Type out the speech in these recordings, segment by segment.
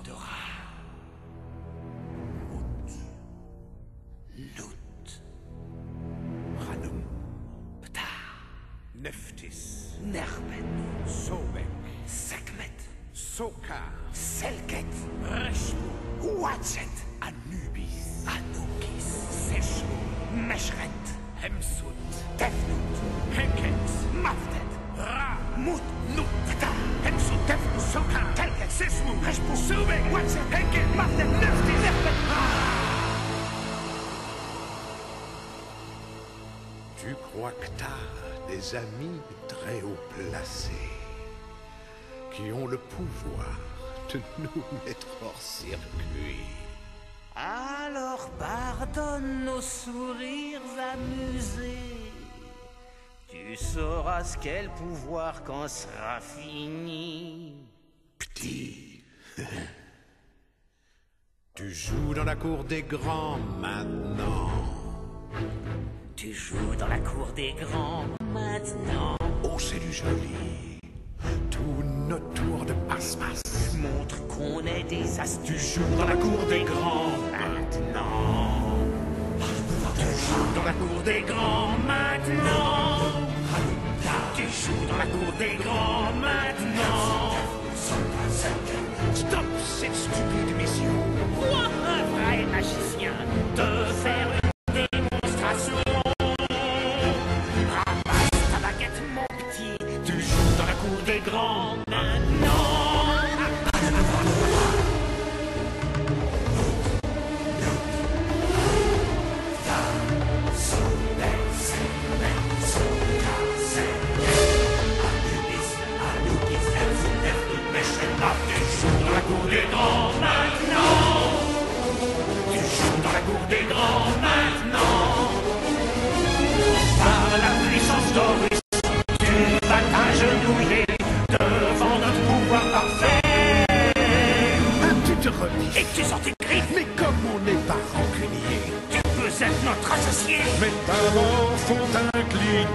Pandora. Mut. Lut. Ranum. Ptah. Neftis. Nerbet. Sobek. Sekhmet. Sokar. Selket. Reshmu. Huatzet. Anubis. Anubis. Seshmu. Meshret. Hemsut. Tefnut. Heket. Maftet. Ra. Mut. Nut. Ptah. Hemsut. Tefnut. Sokar. Telket. Seshmu. Reshmu. Sobek. Huatzet. Heket. Maftet. Neftis. Nerbet. Tu crois que t'as des amis très haut placés qui ont le pouvoir de nous mettre hors circuit. Alors pardonne nos sourires amusés. Tu sauras ce qu'est le pouvoir quand sera fini. Petit, tu joues dans la cour des grands maintenant. Tu joues dans la cour des grands maintenant. Oh, c'est du joli. Tout notre tour de passe-passe Montre qu'on est des astuces. Tu joues dans la cour des grands Maintenant. Tu joues dans la cour des grands Maintenant. Tu joues dans la cour des grands maintenant. Stop cette stupide mission. Quoi, un vrai magicien, de faire une démonstration. Ramasse ta baguette, mon petit. Tu joues dans la cour des grands Maintenant. Tu joues dans la cour des grands Maintenant. Tu joues dans la cour des grands Maintenant. Par la puissance d'Horus, tu vas t'agenouiller devant notre pouvoir parfait. Tu te remis. Et tu sors tes griffes. Mais comme on n'est pas rancunier, Tu peux être notre associé. mes parents font incliner.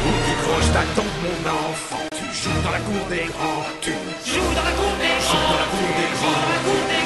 Où tu croches ta tombe, mon enfant. Tu joues dans la cour des grands. Tu Joue dans la cour des joues dans la cour des grands. grands.